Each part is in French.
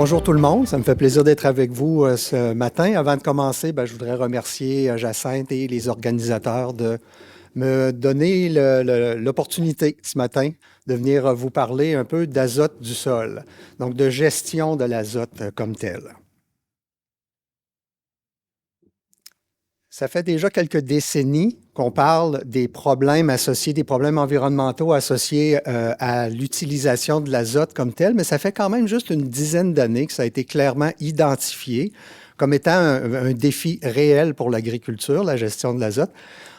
Bonjour tout le monde, ça me fait plaisir d'être avec vous ce matin. Avant de commencer, je voudrais remercier Jacinthe et les organisateurs de me donner l'opportunité ce matin de venir vous parler un peu d'azote du sol, donc de gestion de l'azote comme tel. Ça fait déjà quelques décennies qu'on parle des problèmes associés, des problèmes environnementaux associés à l'utilisation de l'azote comme tel, mais ça fait quand même juste une dizaine d'années que ça a été clairement identifié comme étant un défi réel pour l'agriculture, la gestion de l'azote.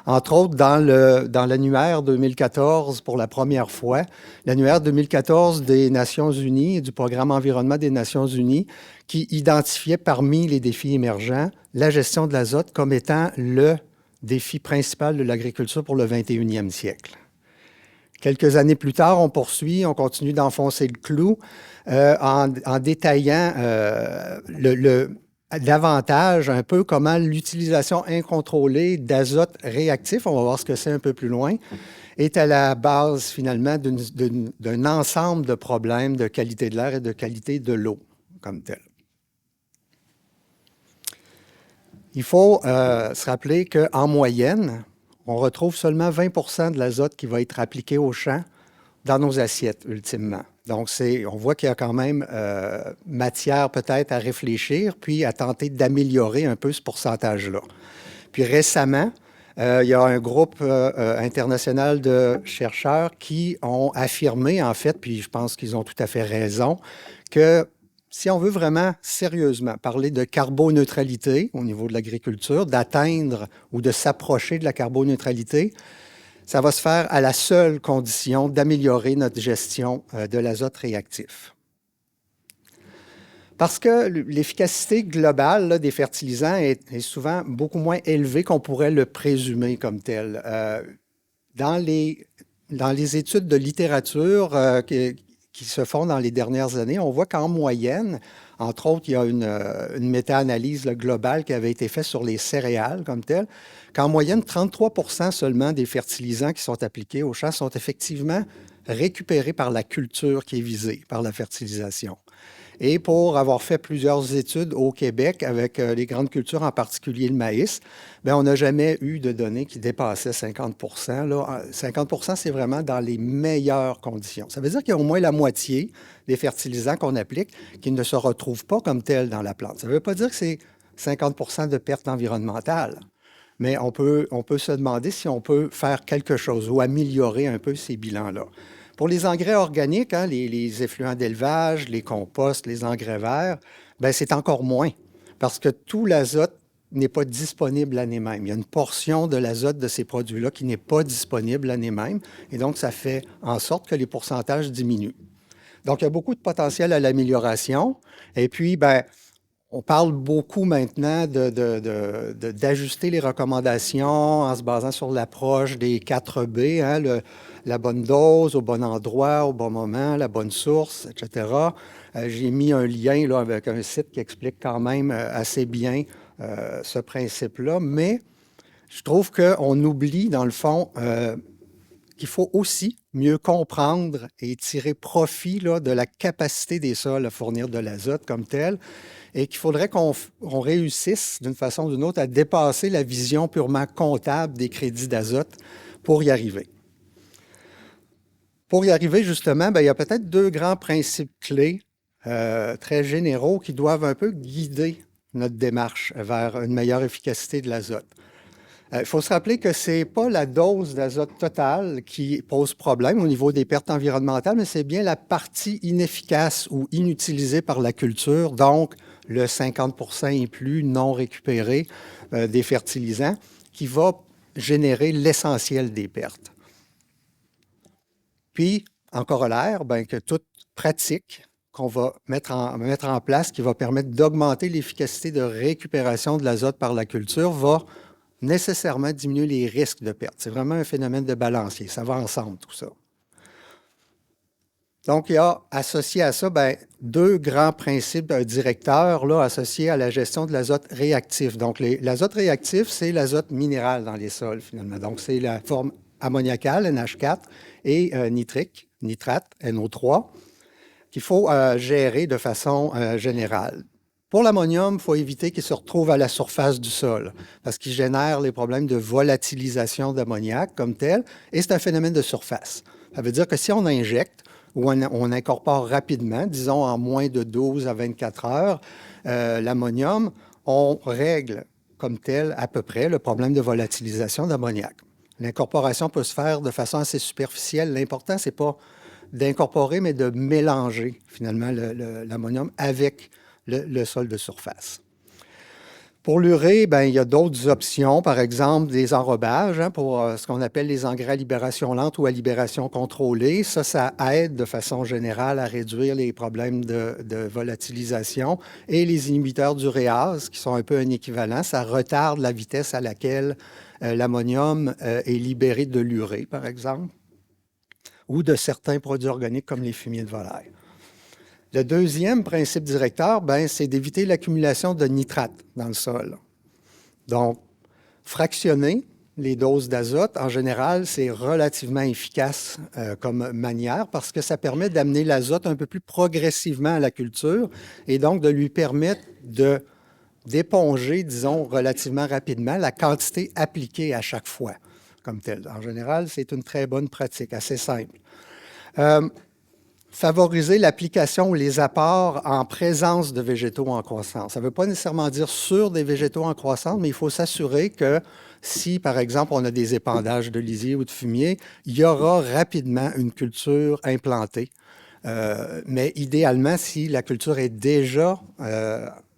Entre autres, dans l'annuaire 2014, pour la première fois, l'annuaire 2014 des Nations unies, du Programme environnement des Nations unies, qui identifiait parmi les défis émergents la gestion de l'azote comme étant le défi principal de l'agriculture pour le 21e siècle. Quelques années plus tard, on poursuit, on continue d'enfoncer le clou en détaillant davantage un peu comment l'utilisation incontrôlée d'azote réactif, on va voir ce que c'est un peu plus loin, est à la base finalement d'un ensemble de problèmes de qualité de l'air et de qualité de l'eau comme tel. Il faut se rappeler qu'en moyenne, on retrouve seulement 20 de l'azote qui va être appliqué aux champs dans nos assiettes, ultimement. Donc, on voit qu'il y a quand même matière peut-être à réfléchir, puis à tenter d'améliorer un peu ce pourcentage-là. Puis récemment, il y a un groupe international de chercheurs qui ont affirmé, en fait, puis je pense qu'ils ont tout à fait raison, que si on veut vraiment sérieusement parler de carboneutralité au niveau de l'agriculture, d'atteindre ou de s'approcher de la carboneutralité, ça va se faire à la seule condition d'améliorer notre gestion de l'azote réactif. Parce que l'efficacité globale là, des fertilisants est souvent beaucoup moins élevée qu'on pourrait le présumer comme tel. Dans les études de littérature qui se font dans les dernières années, on voit qu'en moyenne, entre autres, il y a une méta-analyse globale qui avait été faite sur les céréales comme telles, qu'en moyenne, 33 seulement des fertilisants qui sont appliqués aux champs sont effectivement récupérés par la culture qui est visée par la fertilisation. Et pour avoir fait plusieurs études au Québec avec les grandes cultures, en particulier le maïs, on n'a jamais eu de données qui dépassaient 50 là. 50 c'est vraiment dans les meilleures conditions. Ça veut dire qu'il y a au moins la moitié des fertilisants qu'on applique qui ne se retrouvent pas comme tels dans la plante. Ça ne veut pas dire que c'est 50 de perte environnementale, mais on peut se demander si on peut faire quelque chose ou améliorer un peu ces bilans-là. Pour les engrais organiques, les effluents d'élevage, les composts, les engrais verts, c'est encore moins parce que tout l'azote n'est pas disponible l'année même. Il y a une portion de l'azote de ces produits-là qui n'est pas disponible l'année même et donc ça fait en sorte que les pourcentages diminuent. Donc, il y a beaucoup de potentiel à l'amélioration et puis, on parle beaucoup maintenant d'ajuster les recommandations en se basant sur l'approche des 4 B, la bonne dose, au bon endroit, au bon moment, la bonne source, etc. J'ai mis un lien là, avec un site qui explique quand même assez bien ce principe-là, mais je trouve qu'on oublie, dans le fond, qu'il faut aussi mieux comprendre et tirer profit là, de la capacité des sols à fournir de l'azote comme tel, et qu'il faudrait qu'on réussisse d'une façon ou d'une autre à dépasser la vision purement comptable des crédits d'azote pour y arriver. Pour y arriver, justement, il y a peut-être 2 grands principes clés très généraux qui doivent un peu guider notre démarche vers une meilleure efficacité de l'azote. Il faut se rappeler que ce n'est pas la dose d'azote totale qui pose problème au niveau des pertes environnementales, mais c'est bien la partie inefficace ou inutilisée par la culture, donc le 50 et plus non récupéré des fertilisants, qui va générer l'essentiel des pertes. Puis, en corollaire, que toute pratique qu'on va mettre en place qui va permettre d'augmenter l'efficacité de récupération de l'azote par la culture va nécessairement diminuer les risques de perte. C'est vraiment un phénomène de balancier. Ça va ensemble, tout ça. Donc, il y a associé à ça 2 grands principes directeurs là, associés à la gestion de l'azote réactif. Donc, l'azote réactif, c'est l'azote minéral dans les sols, finalement. Donc, c'est la forme ammoniacale, NH4, et nitrate, NO3, qu'il faut gérer de façon générale. Pour l'ammonium, il faut éviter qu'il se retrouve à la surface du sol parce qu'il génère les problèmes de volatilisation d'ammoniac comme tel, et c'est un phénomène de surface. Ça veut dire que si on injecte ou on incorpore rapidement, disons en moins de 12 à 24 heures, l'ammonium, on règle comme tel à peu près le problème de volatilisation d'ammoniac. L'incorporation peut se faire de façon assez superficielle. L'important, ce n'est pas d'incorporer, mais de mélanger finalement l'ammonium avec le sol de surface. Pour l'urée, ben, il y a d'autres options, par exemple des enrobages pour ce qu'on appelle les engrais à libération lente ou à libération contrôlée. Ça aide de façon générale à réduire les problèmes de volatilisation. Et les inhibiteurs d'uréase, qui sont un peu un équivalent, ça retarde la vitesse à laquelle l'ammonium est libéré de l'urée, par exemple, ou de certains produits organiques comme les fumiers de volaille. Le deuxième principe directeur, ben, c'est d'éviter l'accumulation de nitrates dans le sol. Donc, fractionner les doses d'azote, en général, c'est relativement efficace comme manière parce que ça permet d'amener l'azote un peu plus progressivement à la culture et donc de lui permettre d'éponger, disons, relativement rapidement la quantité appliquée à chaque fois comme telle. En général, c'est une très bonne pratique, assez simple. Favoriser l'application ou les apports en présence de végétaux en croissance. Ça ne veut pas nécessairement dire sur des végétaux en croissance, mais il faut s'assurer que si, par exemple, on a des épandages de lisier ou de fumier, il y aura rapidement une culture implantée. Mais idéalement, si la culture est déjà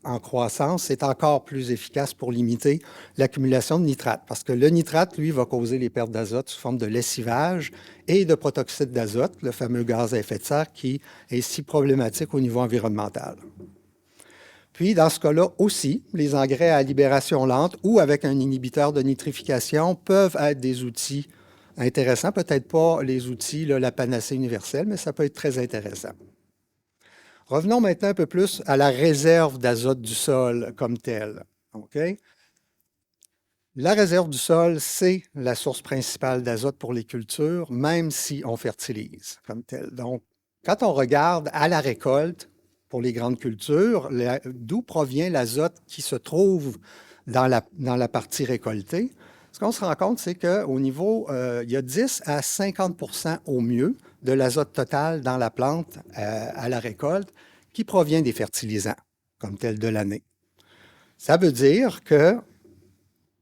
en croissance, c'est encore plus efficace pour limiter l'accumulation de nitrates. Parce que le nitrate, lui, va causer les pertes d'azote sous forme de lessivage et de protoxyde d'azote, le fameux gaz à effet de serre qui est si problématique au niveau environnemental. Puis, dans ce cas-là aussi, les engrais à libération lente ou avec un inhibiteur de nitrification peuvent être des outils intéressants. Peut-être pas les outils, là, la panacée universelle, mais ça peut être très intéressant. Revenons maintenant un peu plus à la réserve d'azote du sol comme telle. Okay? La réserve du sol, c'est la source principale d'azote pour les cultures, même si on fertilise comme telle. Donc, quand on regarde à la récolte pour les grandes cultures, d'où provient l'azote qui se trouve dans la partie récoltée, ce qu'on se rend compte, c'est qu'au niveau, il y a 10 à 50 au mieux de l'azote total dans la plante à la récolte qui provient des fertilisants, comme tel de l'année. Ça veut dire qu'il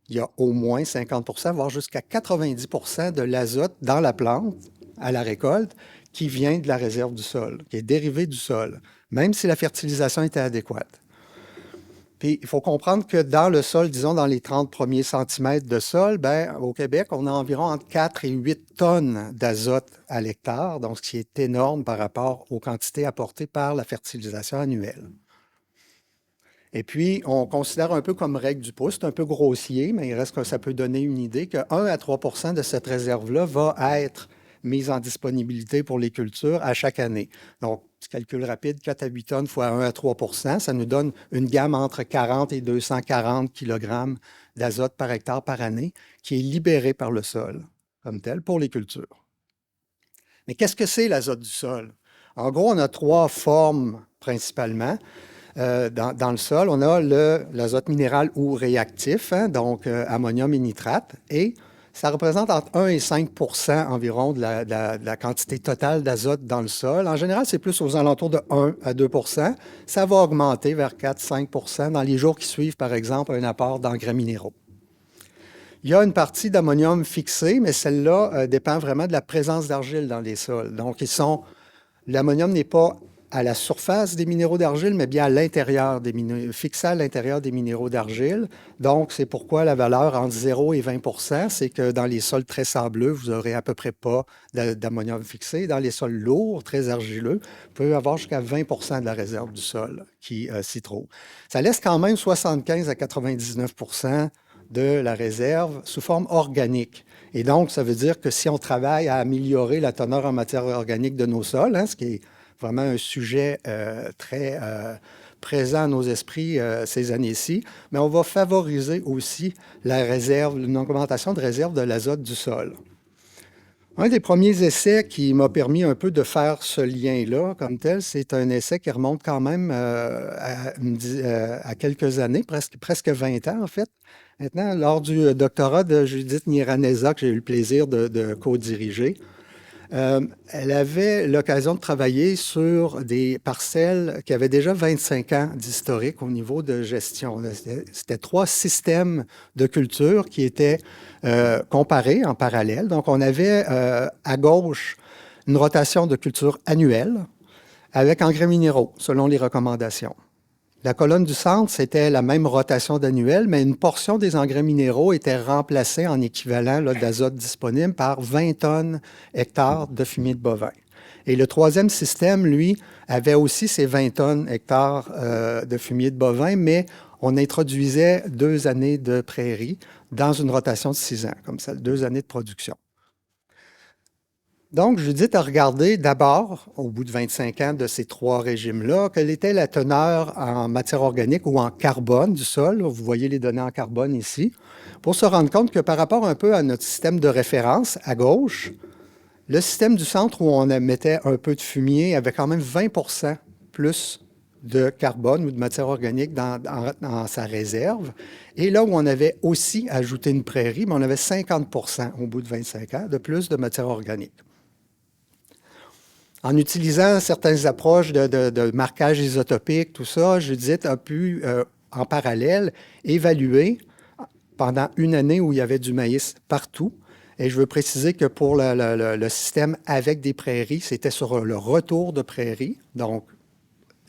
y a au moins 50 voire jusqu'à 90 de l'azote dans la plante à la récolte qui vient de la réserve du sol, qui est dérivée du sol, même si la fertilisation était adéquate. Puis, il faut comprendre que dans le sol, disons dans les 30 premiers centimètres de sol, ben, au Québec, on a environ entre 4 et 8 tonnes d'azote à l'hectare, donc ce qui est énorme par rapport aux quantités apportées par la fertilisation annuelle. Et puis, on considère un peu comme règle du pouce, c'est un peu grossier, mais il reste que ça peut donner une idée que 1 à 3 de cette réserve-là va être mise en disponibilité pour les cultures à chaque année. Donc, petit calcul rapide, 4 à 8 tonnes fois 1 à 3 ça nous donne une gamme entre 40 et 240 kg d'azote par hectare par année qui est libérée par le sol comme tel pour les cultures. Mais qu'est-ce que c'est l'azote du sol? En gros, on a 3 formes principalement. Dans le sol, on a l'azote minéral ou réactif, hein, donc ammonium et nitrate, et ça représente entre 1 et 5 environ de la quantité totale d'azote dans le sol. En général, c'est plus aux alentours de 1 à 2 Ça va augmenter vers 4-5 dans les jours qui suivent, par exemple, un apport d'engrais minéraux. Il y a une partie d'ammonium fixée, mais celle-là dépend vraiment de la présence d'argile dans les sols. Donc, l'ammonium n'est pas à la surface des minéraux d'argile, mais bien à l'intérieur des minéraux, fixé à l'intérieur des minéraux d'argile. Donc, c'est pourquoi la valeur entre 0 et 20 c'est que dans les sols très sableux, vous n'aurez à peu près pas d'ammonium fixé. Dans les sols lourds, très argileux, vous pouvez avoir jusqu'à 20 de la réserve du sol qui s'y trouve. Ça laisse quand même 75 à 99 de la réserve sous forme organique. Et donc, ça veut dire que si on travaille à améliorer la teneur en matière organique de nos sols, hein, ce qui est vraiment un sujet très présent à nos esprits ces années-ci, mais on va favoriser aussi la réserve, une augmentation de réserve de l'azote du sol. Un des premiers essais qui m'a permis un peu de faire ce lien-là comme tel, c'est un essai qui remonte quand même à quelques années, presque 20 ans en fait. Maintenant, lors du doctorat de Judith Niraneza, que j'ai eu le plaisir de co-diriger, elle avait l'occasion de travailler sur des parcelles qui avaient déjà 25 ans d'historique au niveau de gestion. C'était 3 systèmes de culture qui étaient comparés en parallèle. Donc, on avait à gauche une rotation de culture annuelle avec engrais minéraux, selon les recommandations. La colonne du centre, c'était la même rotation d'annuel, mais une portion des engrais minéraux était remplacée en équivalent d'azote disponible par 20 tonnes hectares de fumier de bovin. Et le troisième système, lui, avait aussi ces 20 tonnes hectares de fumier de bovin, mais on introduisait 2 années de prairies dans une rotation de 6 ans, comme ça, 2 années de production. Donc, Judith a regardé d'abord, au bout de 25 ans de ces 3 régimes-là, quelle était la teneur en matière organique ou en carbone du sol. Vous voyez les données en carbone ici, pour se rendre compte que par rapport un peu à notre système de référence à gauche, le système du centre où on mettait un peu de fumier avait quand même 20 plus de carbone ou de matière organique dans sa réserve. Et là où on avait aussi ajouté une prairie, on avait 50 au bout de 25 ans de plus de matière organique. En utilisant certaines approches de marquage isotopique, tout ça, Judith a pu, en parallèle, évaluer pendant une année où il y avait du maïs partout. Et je veux préciser que pour le système avec des prairies, c'était sur le retour de prairies, donc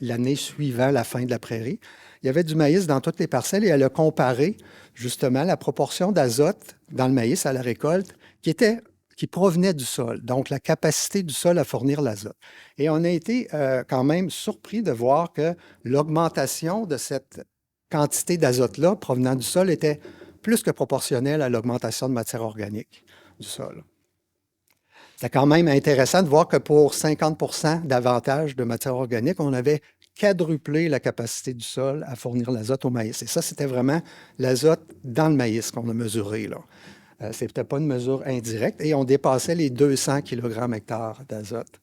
l'année suivant la fin de la prairie. Il y avait du maïs dans toutes les parcelles et elle a comparé justement la proportion d'azote dans le maïs à la récolte qui provenait du sol, donc la capacité du sol à fournir l'azote. Et on a été quand même surpris de voir que l'augmentation de cette quantité d'azote-là provenant du sol était plus que proportionnelle à l'augmentation de matière organique du sol. C'est quand même intéressant de voir que pour 50 d'avantage de matière organique, on avait quadruplé la capacité du sol à fournir l'azote au maïs. Et ça, c'était vraiment l'azote dans le maïs qu'on a mesuré, là. Ce n'était pas une mesure indirecte et on dépassait les 200 kg/hectare d'azote.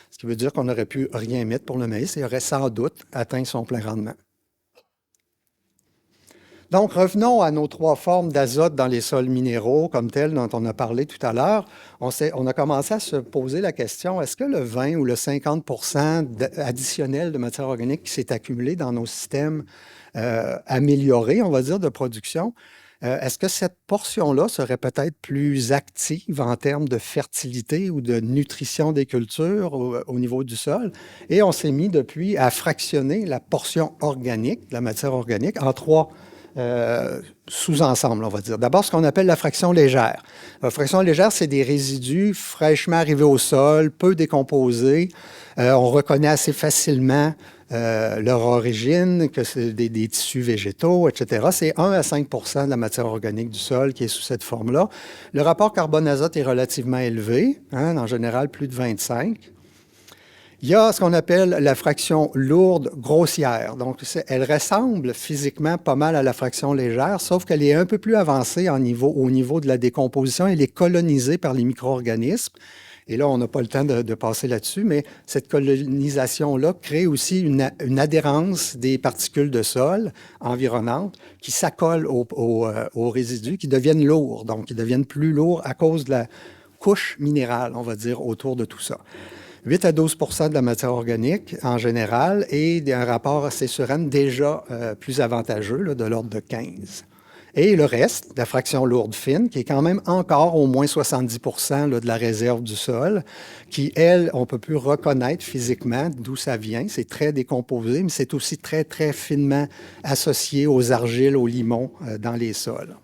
Ce qui veut dire qu'on n'aurait pu rien mettre pour le maïs et aurait sans doute atteint son plein rendement. Donc, revenons à nos 3 formes d'azote dans les sols minéraux comme tels dont on a parlé tout à l'heure. On a commencé à se poser la question, est-ce que le 20 ou le 50 additionnel de matière organique qui s'est accumulé dans nos systèmes améliorés, on va dire, de production, est-ce que cette portion-là serait peut-être plus active en termes de fertilité ou de nutrition des cultures au niveau du sol? Et on s'est mis depuis à fractionner la portion organique, la matière organique, en 3 sous-ensembles, on va dire. D'abord, ce qu'on appelle la fraction légère. La fraction légère, c'est des résidus fraîchement arrivés au sol, peu décomposés. On reconnaît assez facilement leur origine, que c'est des tissus végétaux, etc. C'est 1 à 5 de la matière organique du sol qui est sous cette forme-là. Le rapport carbone-azote est relativement élevé, en général plus de 25. Il y a ce qu'on appelle la fraction lourde grossière. Donc, elle ressemble physiquement pas mal à la fraction légère, sauf qu'elle est un peu plus avancée au niveau de la décomposition. Elle est colonisée par les micro-organismes. Et là, on n'a pas le temps de passer là-dessus, mais cette colonisation-là crée aussi une adhérence des particules de sol environnantes qui s'accolent aux résidus, qui deviennent lourds, donc qui deviennent plus lourds à cause de la couche minérale, on va dire, autour de tout ça. 8 à 12 de la matière organique en général et un rapport acé-surène déjà plus avantageux, là, de l'ordre de 15. Et le reste, la fraction lourde fine, qui est quand même encore au moins 70 là, de la réserve du sol, qui, elle, on ne peut plus reconnaître physiquement d'où ça vient. C'est très décomposé, mais c'est aussi très, très finement associé aux argiles, aux limons dans les sols.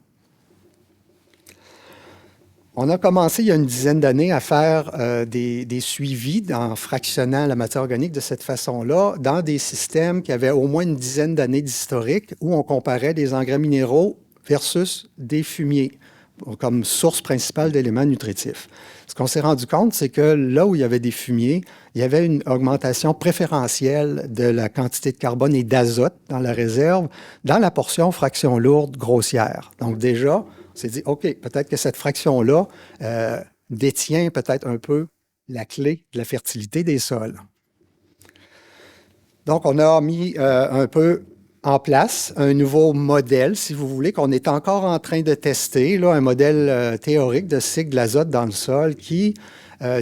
On a commencé il y a une dizaine d'années à faire des suivis en fractionnant la matière organique de cette façon-là dans des systèmes qui avaient au moins une dizaine d'années d'historique où on comparait des engrais minéraux versus des fumiers comme source principale d'éléments nutritifs. Ce qu'on s'est rendu compte, c'est que là où il y avait des fumiers, il y avait une augmentation préférentielle de la quantité de carbone et d'azote dans la réserve, dans la portion fraction lourde grossière. Donc déjà, on s'est dit, OK, peut-être que cette fraction-là détient peut-être un peu la clé de la fertilité des sols. Donc, on a mis un peu en place un nouveau modèle, si vous voulez, qu'on est encore en train de tester, là, un modèle théorique de cycle de l'azote dans le sol qui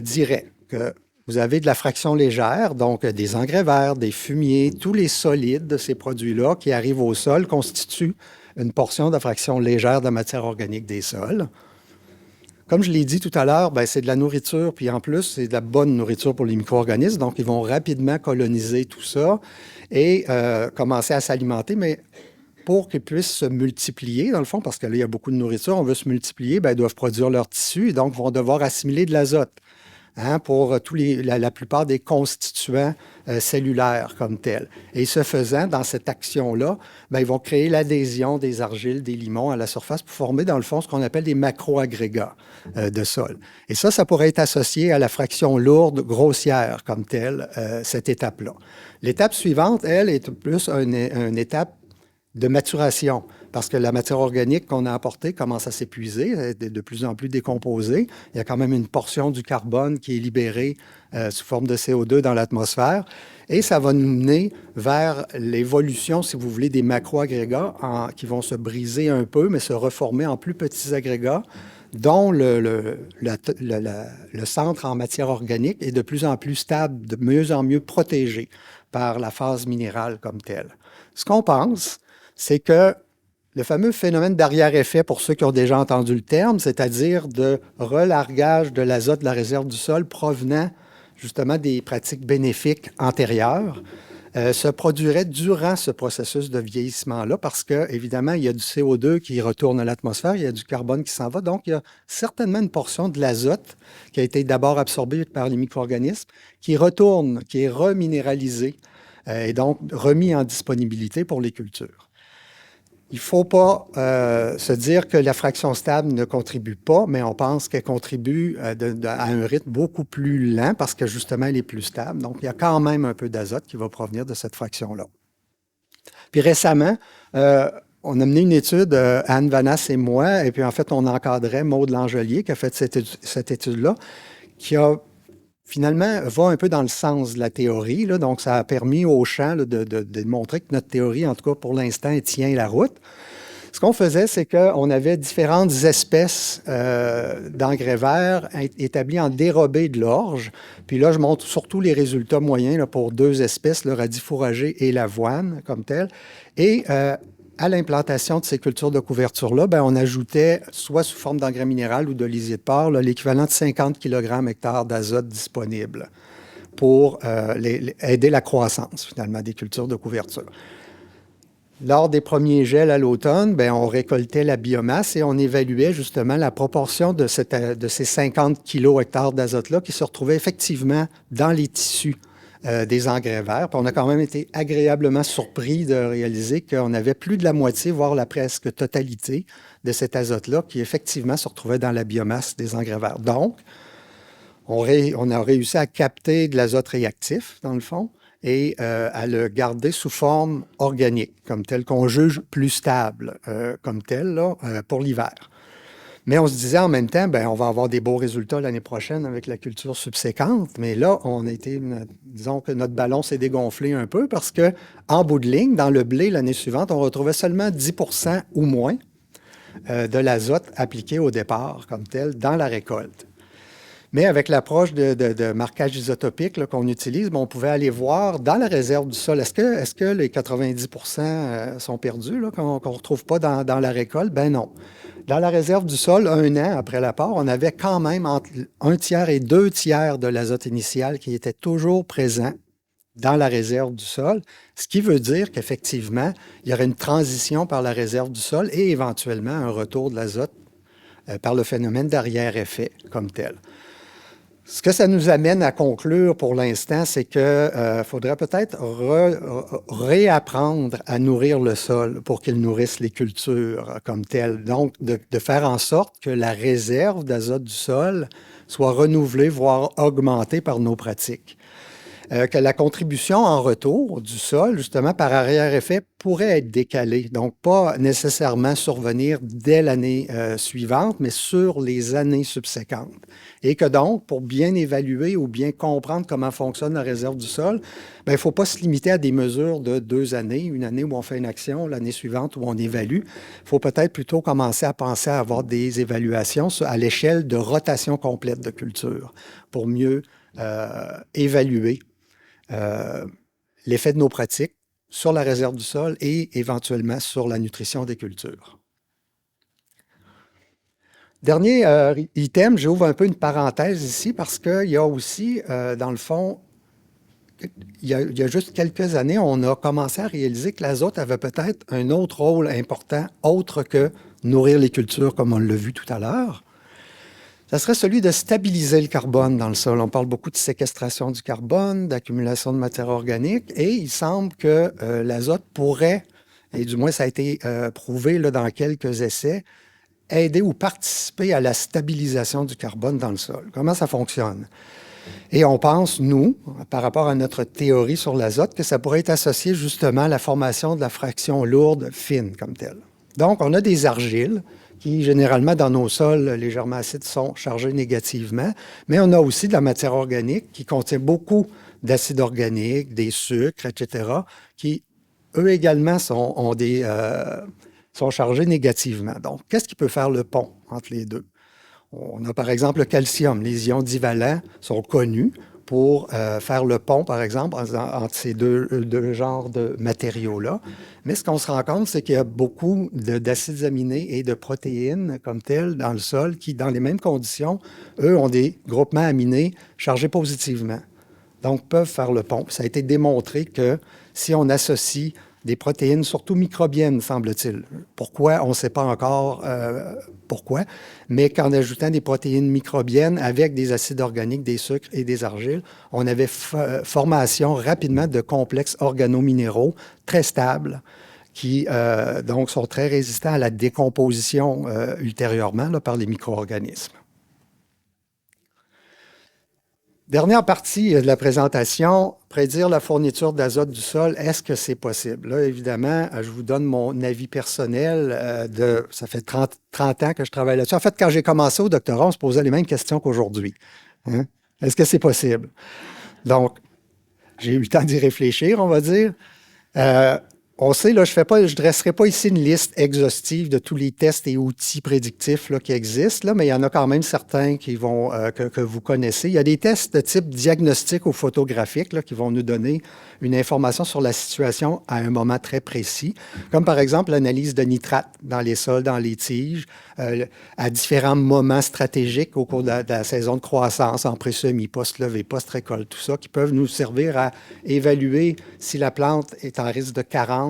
dirait que vous avez de la fraction légère, donc des engrais verts, des fumiers, tous les solides de ces produits-là qui arrivent au sol constituent une portion de fraction légère de matière organique des sols. Comme je l'ai dit tout à l'heure, ben, c'est de la nourriture, puis en plus, c'est de la bonne nourriture pour les micro-organismes, donc ils vont rapidement coloniser tout ça et commencer à s'alimenter, mais pour qu'ils puissent se multiplier, dans le fond, parce que là, il y a beaucoup de nourriture, on veut se multiplier, ben, ils doivent produire leur tissu et donc vont devoir assimiler de l'azote. Hein, pour la plupart des constituants cellulaires comme tels. Et ce faisant, dans cette action-là, ben, ils vont créer l'adhésion des argiles, des limons à la surface pour former, dans le fond, ce qu'on appelle des macro-agrégats de sol. Et ça pourrait être associé à la fraction lourde grossière comme telle, cette étape-là. L'étape suivante, elle, est plus une étape de maturation, parce que la matière organique qu'on a apportée commence à s'épuiser, elle est de plus en plus décomposée. Il y a quand même une portion du carbone qui est libérée sous forme de CO2 dans l'atmosphère, et ça va nous mener vers l'évolution, si vous voulez, des macro-agrégats qui vont se briser un peu, mais se reformer en plus petits agrégats, dont le centre en matière organique est de plus en plus stable, de mieux en mieux protégé par la phase minérale comme telle. Ce qu'on pense, c'est que le fameux phénomène d'arrière-effet, pour ceux qui ont déjà entendu le terme, c'est-à-dire de relargage de l'azote de la réserve du sol provenant justement des pratiques bénéfiques antérieures, se produirait durant ce processus de vieillissement-là parce que, évidemment, il y a du CO2 qui retourne à l'atmosphère, il y a du carbone qui s'en va, donc il y a certainement une portion de l'azote qui a été d'abord absorbée par les micro-organismes, qui retourne, qui est reminéralisé et donc remis en disponibilité pour les cultures. Il ne faut pas se dire que la fraction stable ne contribue pas, mais on pense qu'elle contribue à un rythme beaucoup plus lent parce que justement, elle est plus stable. Donc, il y a quand même un peu d'azote qui va provenir de cette fraction-là. Puis récemment, on a mené une étude, Anne Vanas et moi, et puis en fait, on encadrait Maude Langelier qui a fait cette étude-là, qui a finalement, va un peu dans le sens de la théorie. Là. Donc, ça a permis aux champs là, de montrer que notre théorie, en tout cas pour l'instant, tient la route. Ce qu'on faisait, c'est qu'on avait différentes espèces d'engrais verts établis en dérobé de l'orge. Puis là, je montre surtout les résultats moyens là, pour deux espèces, le radis fourragé et l'avoine comme tel. Et à l'implantation de ces cultures de couverture-là, ben, on ajoutait, soit sous forme d'engrais minéral ou de lisier de porc, l'équivalent de 50 kg/hectare d'azote disponible pour aider la croissance, finalement, des cultures de couverture. Lors des premiers gels à l'automne, ben, on récoltait la biomasse et on évaluait justement la proportion de ces 50 kg/hectare d'azote-là qui se retrouvaient effectivement dans les tissus des engrais verts. Puis on a quand même été agréablement surpris de réaliser qu'on avait plus de la moitié, voire la presque totalité de cet azote-là qui effectivement se retrouvait dans la biomasse des engrais verts. Donc, on a réussi à capter de l'azote réactif, dans le fond, et à le garder sous forme organique, comme tel qu'on juge plus stable, comme tel, là, pour l'hiver. Mais on se disait en même temps, ben, on va avoir des beaux résultats l'année prochaine avec la culture subséquente. Mais là, disons que notre ballon s'est dégonflé un peu parce que, en bout de ligne, dans le blé l'année suivante, on retrouvait seulement 10 % ou moins de l'azote appliqué au départ comme tel dans la récolte. Mais avec l'approche de marquage isotopique qu'on utilise, on pouvait aller voir dans la réserve du sol, est-ce que les 90 % sont perdus, qu'on ne retrouve pas dans la récolte? Ben non. Dans la réserve du sol, 1 an après l'apport, on avait quand même entre 1/3 et 2/3 de l'azote initial qui était toujours présent dans la réserve du sol, ce qui veut dire qu'effectivement, il y aurait une transition par la réserve du sol et éventuellement un retour de l'azote par le phénomène d'arrière-effet comme tel. Ce que ça nous amène à conclure pour l'instant, c'est qu'il faudrait peut-être réapprendre à nourrir le sol pour qu'il nourrisse les cultures comme telles. Donc, de faire en sorte que la réserve d'azote du sol soit renouvelée, voire augmentée par nos pratiques. que la contribution en retour du sol, justement, par arrière-effet, pourrait être décalée. Donc, pas nécessairement survenir dès l'année suivante, mais sur les années subséquentes. Et que donc, pour bien évaluer ou bien comprendre comment fonctionne la réserve du sol, il ne faut pas se limiter à des mesures de 2 années, une année où on fait une action, l'année suivante où on évalue. Il faut peut-être plutôt commencer à penser à avoir des évaluations à l'échelle de rotation complète de culture pour mieux évaluer l'effet de nos pratiques sur la réserve du sol et éventuellement sur la nutrition des cultures. Dernier item, j'ouvre un peu une parenthèse ici parce qu'il y a aussi, dans le fond, il y a juste quelques années, on a commencé à réaliser que l'azote avait peut-être un autre rôle important, autre que nourrir les cultures, comme on l'a vu tout à l'heure. Ça serait celui de stabiliser le carbone dans le sol. On parle beaucoup de séquestration du carbone, d'accumulation de matière organique, et il semble que l'azote pourrait, et du moins ça a été prouvé là, dans quelques essais, aider ou participer à la stabilisation du carbone dans le sol. Comment ça fonctionne? Et on pense, nous, par rapport à notre théorie sur l'azote, que ça pourrait être associé justement à la formation de la fraction lourde fine comme telle. Donc, on a des argiles qui, généralement, dans nos sols légèrement acides, sont chargés négativement, mais on a aussi de la matière organique qui contient beaucoup d'acides organiques, des sucres, etc., qui, eux également, sont chargés négativement. Donc, qu'est-ce qui peut faire le pont entre les deux? On a par exemple le calcium. Les ions divalents sont connus pour faire le pont, par exemple, entre ces deux genres de matériaux-là. Mais ce qu'on se rend compte, c'est qu'il y a beaucoup d'acides aminés et de protéines comme telles dans le sol qui, dans les mêmes conditions, eux, ont des groupements aminés chargés positivement. Donc, peuvent faire le pont. Ça a été démontré que si on associe des protéines, surtout microbiennes, semble-t-il. Pourquoi? On ne sait pas encore pourquoi, mais qu'en ajoutant des protéines microbiennes avec des acides organiques, des sucres et des argiles, on avait formation rapidement de complexes organominéraux très stables qui donc sont très résistants à la décomposition ultérieurement là, par les micro-organismes. Dernière partie de la présentation, prédire la fourniture d'azote du sol, est-ce que c'est possible? Là, évidemment, je vous donne mon avis personnel. Ça fait 30 ans que je travaille là-dessus. En fait, quand j'ai commencé au doctorat, on se posait les mêmes questions qu'aujourd'hui. Hein? Est-ce que c'est possible? Donc, j'ai eu le temps d'y réfléchir, on va dire. On sait, là, je ne dresserai pas ici une liste exhaustive de tous les tests et outils prédictifs là, qui existent, là, mais il y en a quand même certains qui vont, que vous connaissez. Il y a des tests de type diagnostic ou photographique là, qui vont nous donner une information sur la situation à un moment très précis, comme par exemple l'analyse de nitrate dans les sols, dans les tiges, à différents moments stratégiques au cours de la saison de croissance, en pré-semis, post-levée, post-récolte, tout ça, qui peuvent nous servir à évaluer si la plante est en risque de carence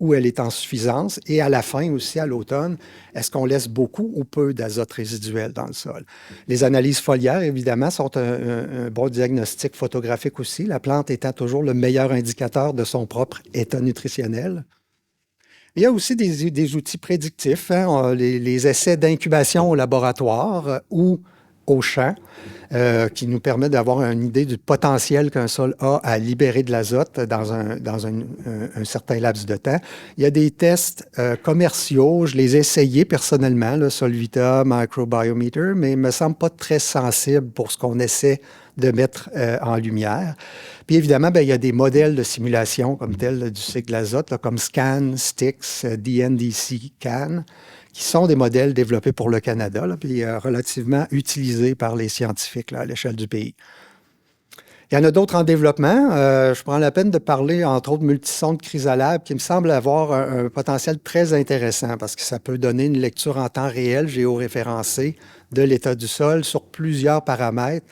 où elle est en suffisance, et à la fin aussi, à l'automne, est-ce qu'on laisse beaucoup ou peu d'azote résiduel dans le sol? Les analyses foliaires, évidemment, sont un bon diagnostic photographique aussi, la plante étant toujours le meilleur indicateur de son propre état nutritionnel. Il y a aussi des outils prédictifs, hein, les essais d'incubation au laboratoire ou au champ, qui nous permet d'avoir une idée du potentiel qu'un sol a à libérer de l'azote dans un certain laps de temps. Il y a des tests commerciaux, je les ai essayés personnellement, le Solvita Microbiometer, mais ils ne me semblent pas très sensibles pour ce qu'on essaie de mettre en lumière. Puis évidemment, il y a des modèles de simulation comme tel du cycle de l'azote, comme SCAN, STIX, DNDC, CAN, qui sont des modèles développés pour le Canada, là, puis relativement utilisés par les scientifiques là, à l'échelle du pays. Il y en a d'autres en développement. Je prends la peine de parler, entre autres, multisonde chrysalab, qui me semble avoir un potentiel très intéressant parce que ça peut donner une lecture en temps réel, géoréférencée, de l'état du sol sur plusieurs paramètres,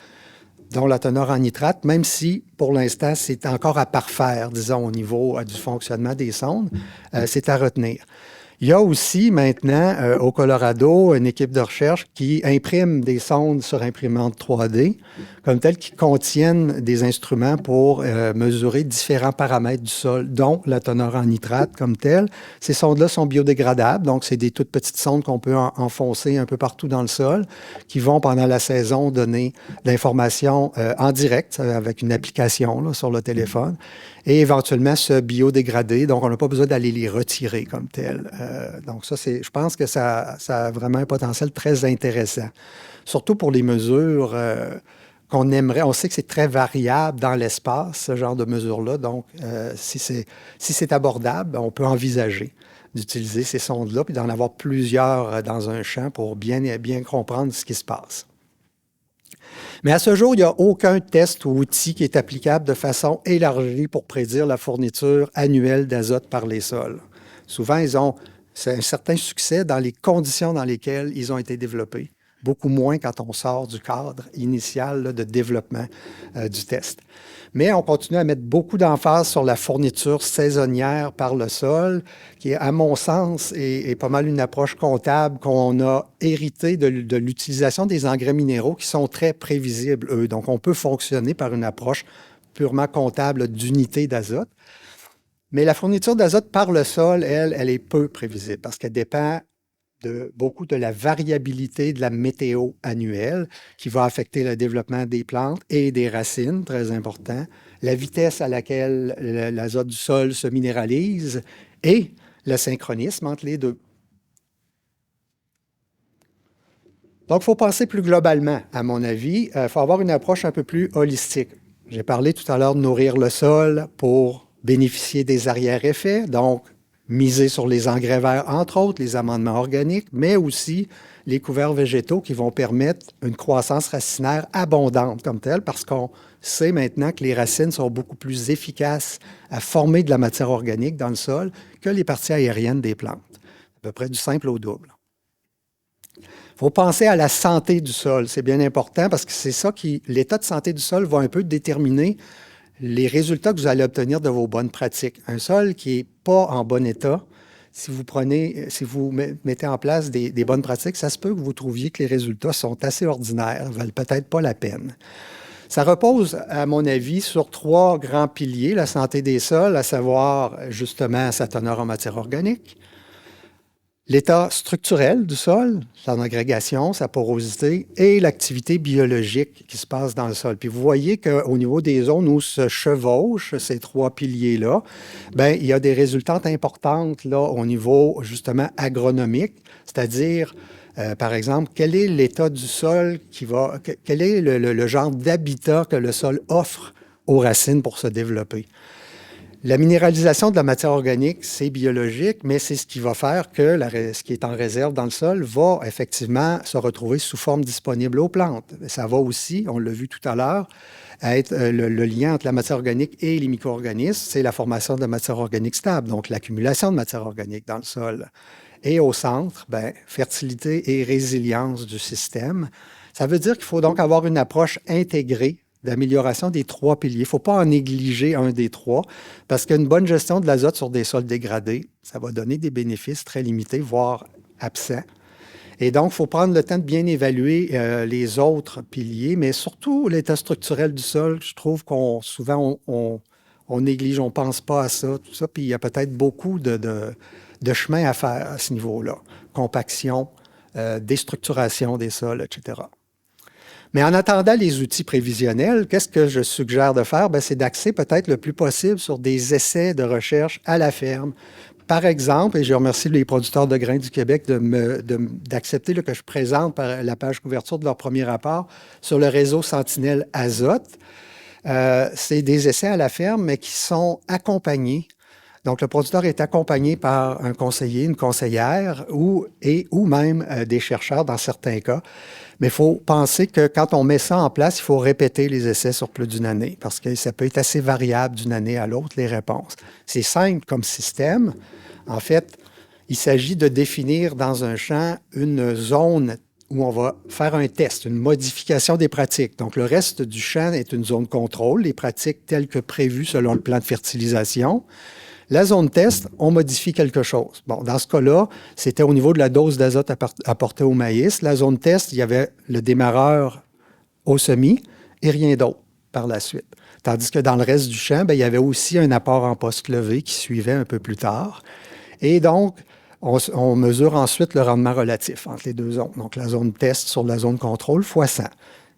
dont la teneur en nitrate, même si, pour l'instant, c'est encore à parfaire, disons, au niveau du fonctionnement des sondes, c'est à retenir. Il y a aussi maintenant au Colorado une équipe de recherche qui imprime des sondes sur imprimante 3D comme telles qui contiennent des instruments pour mesurer différents paramètres du sol, dont la teneur en nitrate comme telle. Ces sondes-là sont biodégradables, donc c'est des toutes petites sondes qu'on peut enfoncer un peu partout dans le sol qui vont pendant la saison donner de l'information en direct avec une application là, sur le téléphone et éventuellement se biodégrader. Donc, on n'a pas besoin d'aller les retirer comme tel. Donc, ça, je pense que ça a vraiment un potentiel très intéressant. Surtout pour les mesures qu'on aimerait. On sait que c'est très variable dans l'espace, ce genre de mesures-là. Donc, si c'est abordable, on peut envisager d'utiliser ces sondes-là puis d'en avoir plusieurs dans un champ pour bien comprendre ce qui se passe. Mais à ce jour, il n'y a aucun test ou outil qui est applicable de façon élargie pour prédire la fourniture annuelle d'azote par les sols. Souvent, ils ont un certain succès dans les conditions dans lesquelles ils ont été développés, beaucoup moins quand on sort du cadre initial là, de développement du test. Mais on continue à mettre beaucoup d'emphase sur la fourniture saisonnière par le sol, qui, à mon sens, est pas mal une approche comptable qu'on a héritée de l'utilisation des engrais minéraux qui sont très prévisibles, eux. Donc, on peut fonctionner par une approche purement comptable d'unité d'azote. Mais la fourniture d'azote par le sol, elle est peu prévisible parce qu'elle dépend beaucoup de la variabilité de la météo annuelle qui va affecter le développement des plantes et des racines, très important, la vitesse à laquelle l'azote du sol se minéralise et le synchronisme entre les deux. Donc, il faut penser plus globalement, à mon avis. Il faut avoir une approche un peu plus holistique. J'ai parlé tout à l'heure de nourrir le sol pour bénéficier des arrière-effets, donc miser sur les engrais verts, entre autres, les amendements organiques, mais aussi les couverts végétaux qui vont permettre une croissance racinaire abondante comme telle, parce qu'on sait maintenant que les racines sont beaucoup plus efficaces à former de la matière organique dans le sol que les parties aériennes des plantes. À peu près du simple au double. Il faut penser à la santé du sol. C'est bien important parce que c'est ça l'état de santé du sol va un peu déterminer les résultats que vous allez obtenir de vos bonnes pratiques. Un sol qui n'est pas en bon état, si vous mettez en place des bonnes pratiques, ça se peut que vous trouviez que les résultats sont assez ordinaires, ne valent peut-être pas la peine. Ça repose, à mon avis, sur 3 grands piliers, la santé des sols, à savoir justement sa teneur en matière organique, l'état structurel du sol, son agrégation, sa porosité et l'activité biologique qui se passe dans le sol. Puis vous voyez qu'au niveau des zones où se chevauchent ces 3 piliers-là, bien, il y a des résultantes importantes là, au niveau justement agronomique, c'est-à-dire, par exemple, quel est l'état du sol quel est le genre d'habitat que le sol offre aux racines pour se développer. La minéralisation de la matière organique, c'est biologique, mais c'est ce qui va faire que ce qui est en réserve dans le sol va effectivement se retrouver sous forme disponible aux plantes. Ça va aussi, on l'a vu tout à l'heure, être le lien entre la matière organique et les micro-organismes, c'est la formation de matière organique stable, donc l'accumulation de matière organique dans le sol. Et au centre, bien, fertilité et résilience du système. Ça veut dire qu'il faut donc avoir une approche intégrée d'amélioration des 3 piliers. Il ne faut pas en négliger un des 3, parce qu'une bonne gestion de l'azote sur des sols dégradés, ça va donner des bénéfices très limités, voire absents. Et donc, il faut prendre le temps de bien évaluer les autres piliers, mais surtout l'état structurel du sol. Je trouve qu'on souvent, on néglige, on ne pense pas à ça, tout ça, puis il y a peut-être beaucoup de chemin à faire à ce niveau-là. Compaction, déstructuration des sols, etc. Mais en attendant les outils prévisionnels, qu'est-ce que je suggère de faire? C'est d'axer peut-être le plus possible sur des essais de recherche à la ferme. Par exemple, et je remercie les producteurs de grains du Québec d'accepter que je présente par la page couverture de leur premier rapport sur le réseau Sentinelle Azote. C'est des essais à la ferme, mais qui sont accompagnés. Donc, le producteur est accompagné par un conseiller, une conseillère ou même des chercheurs dans certains cas. Mais il faut penser que quand on met ça en place, il faut répéter les essais sur plus d'une année parce que ça peut être assez variable d'une année à l'autre, les réponses. C'est simple comme système. En fait, il s'agit de définir dans un champ une zone où on va faire un test, une modification des pratiques. Donc, le reste du champ est une zone contrôle, les pratiques telles que prévues selon le plan de fertilisation. La zone test, on modifie quelque chose. Bon, dans ce cas-là, c'était au niveau de la dose d'azote apportée au maïs. La zone test, il y avait le démarreur au semis et rien d'autre par la suite. Tandis que dans le reste du champ, bien, il y avait aussi un apport en poste levé qui suivait un peu plus tard. Et donc, on mesure ensuite le rendement relatif entre les deux zones. Donc, la zone test sur la zone contrôle fois 100.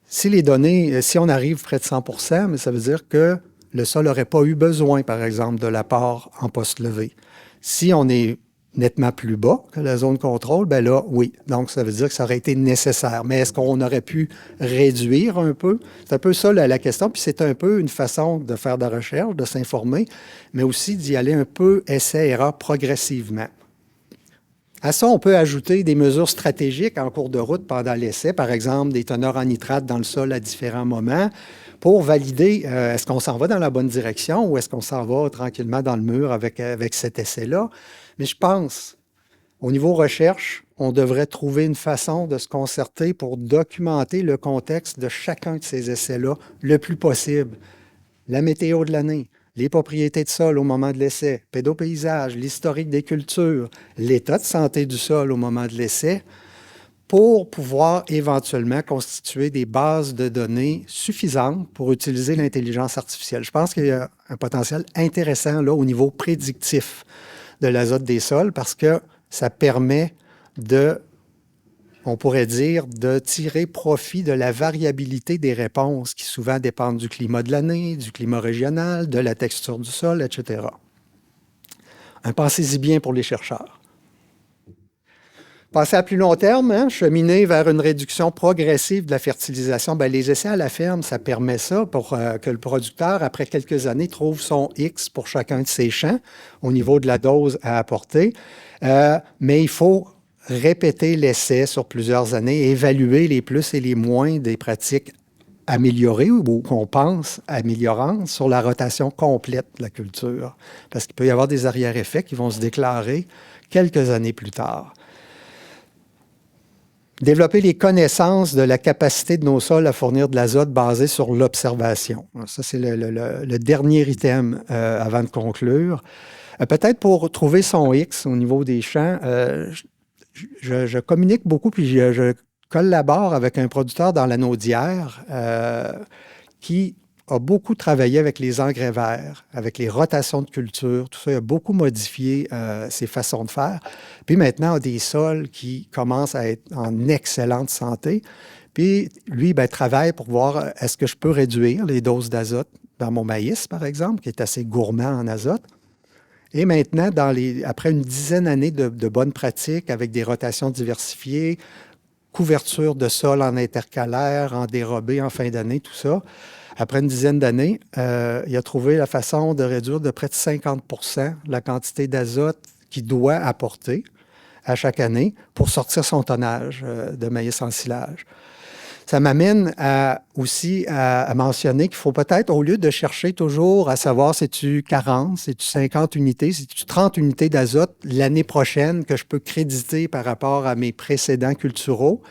Si les données, si on arrive près de 100 mais ça veut dire que le sol n'aurait pas eu besoin, par exemple, de l'apport en poste levé. Si on est nettement plus bas que la zone contrôle, bien là, oui. Donc, ça veut dire que ça aurait été nécessaire. Mais est-ce qu'on aurait pu réduire un peu? C'est un peu ça la question. Puis c'est un peu une façon de faire de la recherche, de s'informer, mais aussi d'y aller un peu essai-erreur progressivement. À ça, on peut ajouter des mesures stratégiques en cours de route pendant l'essai, par exemple des teneurs en nitrate dans le sol à différents moments, pour valider est-ce qu'on s'en va dans la bonne direction ou est-ce qu'on s'en va tranquillement dans le mur avec cet essai-là. Mais je pense, au niveau recherche, on devrait trouver une façon de se concerter pour documenter le contexte de chacun de ces essais-là le plus possible. La météo de l'année, les propriétés de sol au moment de l'essai, pédopaysage, l'historique des cultures, l'état de santé du sol au moment de l'essai, pour pouvoir éventuellement constituer des bases de données suffisantes pour utiliser l'intelligence artificielle. Je pense qu'il y a un potentiel intéressant là, au niveau prédictif de l'azote des sols parce que ça permet on pourrait dire, de tirer profit de la variabilité des réponses qui souvent dépendent du climat de l'année, du climat régional, de la texture du sol, etc. Pensez-y bien pour les chercheurs. Passer à plus long terme, cheminer vers une réduction progressive de la fertilisation. Bien, les essais à la ferme, ça permet ça pour que le producteur, après quelques années, trouve son X pour chacun de ses champs au niveau de la dose à apporter. Mais il faut répéter l'essai sur plusieurs années et évaluer les plus et les moins des pratiques améliorées ou qu'on pense améliorantes sur la rotation complète de la culture. Parce qu'il peut y avoir des arrière-effets qui vont se déclarer quelques années plus tard. Développer les connaissances de la capacité de nos sols à fournir de l'azote basée sur l'observation. Ça, c'est le dernier item avant de conclure. Peut-être pour trouver son X au niveau des champs, je communique beaucoup puis je collabore avec un producteur dans l'anneau d'Hyères qui a beaucoup travaillé avec les engrais verts, avec les rotations de culture, tout ça. Il a beaucoup modifié ses façons de faire. Puis maintenant, il a des sols qui commencent à être en excellente santé. Puis lui, travaille pour voir est-ce que je peux réduire les doses d'azote dans mon maïs, par exemple, qui est assez gourmand en azote. Et maintenant, après une dizaine d'années de bonnes pratiques avec des rotations diversifiées, couverture de sol en intercalaire, en dérobé en fin d'année, tout ça, après une dizaine d'années, il a trouvé la façon de réduire de près de 50 la quantité d'azote qu'il doit apporter à chaque année pour sortir son tonnage de maïs en silage. Ça m'amène aussi à mentionner qu'il faut peut-être, au lieu de chercher toujours à savoir c'est-tu 40, c'est-tu 50 unités, c'est-tu 30 unités d'azote l'année prochaine que je peux créditer par rapport à mes précédents culturaux,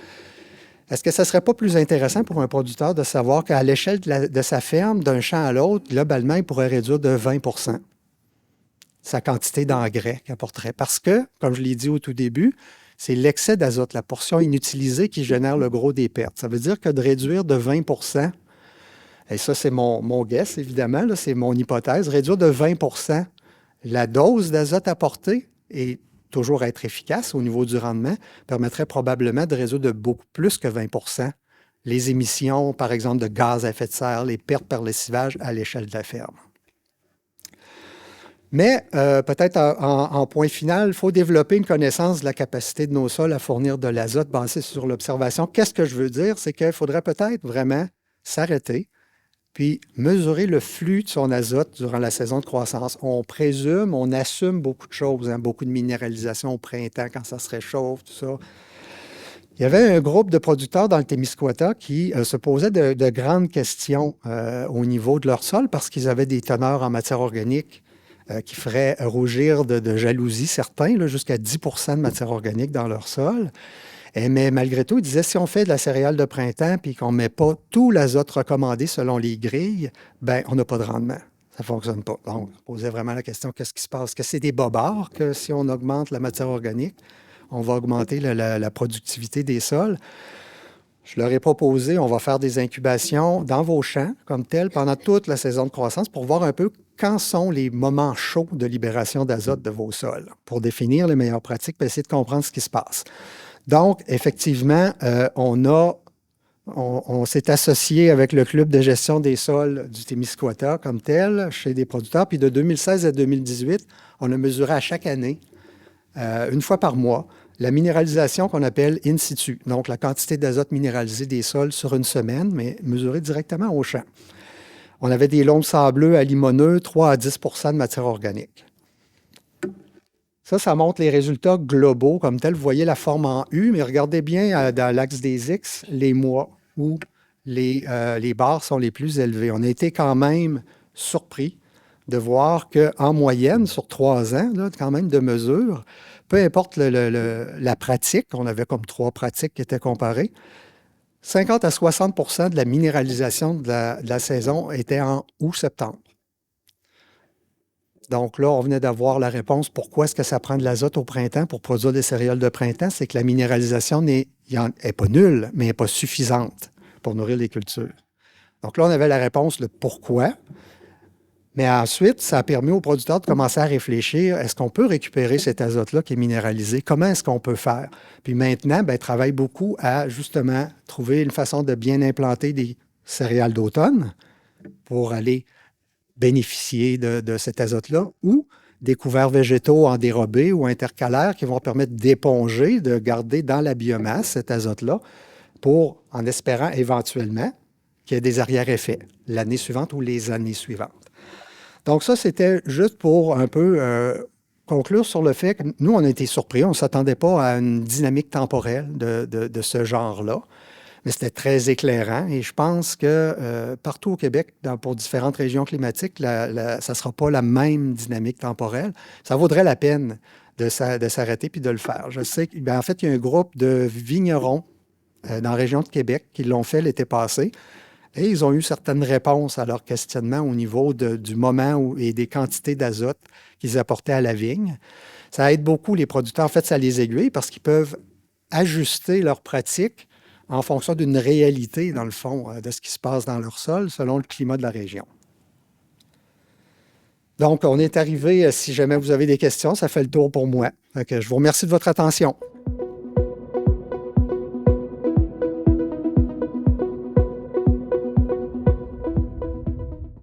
est-ce que ça ne serait pas plus intéressant pour un producteur de savoir qu'à l'échelle de sa ferme, d'un champ à l'autre, globalement, il pourrait réduire de 20 sa quantité d'engrais qu'il apporterait? Parce que, comme je l'ai dit au tout début, c'est l'excès d'azote, la portion inutilisée qui génère le gros des pertes. Ça veut dire que de réduire de 20 et ça, c'est mon guess, évidemment, là, c'est mon hypothèse, réduire de 20 la dose d'azote apportée et toujours être efficace au niveau du rendement, permettrait probablement de réduire de beaucoup plus que 20 les émissions, par exemple, de gaz à effet de serre, les pertes par lessivage à l'échelle de la ferme. Mais peut-être en point final, il faut développer une connaissance de la capacité de nos sols à fournir de l'azote basée sur l'observation. Qu'est-ce que je veux dire? C'est qu'il faudrait peut-être vraiment s'arrêter puis mesurer le flux de son azote durant la saison de croissance. On présume, on assume beaucoup de choses, beaucoup de minéralisation au printemps quand ça se réchauffe, tout ça. Il y avait un groupe de producteurs dans le Témiscouata qui se posaient de grandes questions au niveau de leur sol parce qu'ils avaient des teneurs en matière organique qui feraient rougir de jalousie certains, jusqu'à 10 de matière organique dans leur sol. Mais malgré tout, il disait, si on fait de la céréale de printemps puis qu'on ne met pas tout l'azote recommandé selon les grilles, on n'a pas de rendement. ça ne fonctionne pas. Donc, on posait vraiment la question, qu'est-ce qui se passe? Est-ce que c'est des bobards que si on augmente la matière organique, on va augmenter la productivité des sols? Je leur ai proposé, on va faire des incubations dans vos champs comme tel pendant toute la saison de croissance pour voir un peu quand sont les moments chauds de libération d'azote de vos sols, pour définir les meilleures pratiques et essayer de comprendre ce qui se passe. Donc, effectivement, on s'est associé avec le club de gestion des sols du Témiscouata comme tel, chez des producteurs. Puis de 2016 à 2018, on a mesuré à chaque année, une fois par mois, la minéralisation qu'on appelle in situ, donc la quantité d'azote minéralisé des sols sur une semaine, mais mesurée directement au champ. On avait des loams sableux à limoneux, 3 à 10 de matière organique. Ça montre les résultats globaux comme tel. Vous voyez la forme en U, mais regardez bien dans l'axe des X, les mois où les barres sont les plus élevées. On a été quand même surpris de voir qu'en moyenne, sur 3 ans, là, quand même de mesure, peu importe la pratique, on avait comme 3 pratiques qui étaient comparées, 50 à 60 de la minéralisation de la saison était en août-septembre. Donc là, on venait d'avoir la réponse pourquoi est-ce que ça prend de l'azote au printemps pour produire des céréales de printemps, c'est que la minéralisation n'est pas nulle, mais n'est pas suffisante pour nourrir les cultures. Donc là, on avait la réponse, le pourquoi. Mais ensuite, ça a permis aux producteurs de commencer à réfléchir, est-ce qu'on peut récupérer cet azote-là qui est minéralisé? Comment est-ce qu'on peut faire? Puis maintenant, ils travaillent beaucoup à justement trouver une façon de bien implanter des céréales d'automne pour aller bénéficier de cet azote-là, ou des couverts végétaux en dérobés ou intercalaires qui vont permettre d'éponger, de garder dans la biomasse cet azote-là pour, en espérant éventuellement qu'il y ait des arrière-effets l'année suivante ou les années suivantes. Donc ça, c'était juste pour un peu conclure sur le fait que nous, on a été surpris. On ne s'attendait pas à une dynamique temporelle de ce genre-là, mais c'était très éclairant. Et je pense que partout au Québec, pour différentes régions climatiques, ça ne sera pas la même dynamique temporelle. Ça vaudrait la peine de s'arrêter puis de le faire. Je sais qu'en fait, il y a un groupe de vignerons dans la région de Québec qui l'ont fait l'été passé. Et ils ont eu certaines réponses à leurs questionnements au niveau du moment et des quantités d'azote qu'ils apportaient à la vigne. Ça aide beaucoup les producteurs. En fait, ça les aiguille parce qu'ils peuvent ajuster leurs pratiques en fonction d'une réalité, dans le fond, de ce qui se passe dans leur sol selon le climat de la région. Donc, on est arrivé, si jamais vous avez des questions, ça fait le tour pour moi. Donc, je vous remercie de votre attention.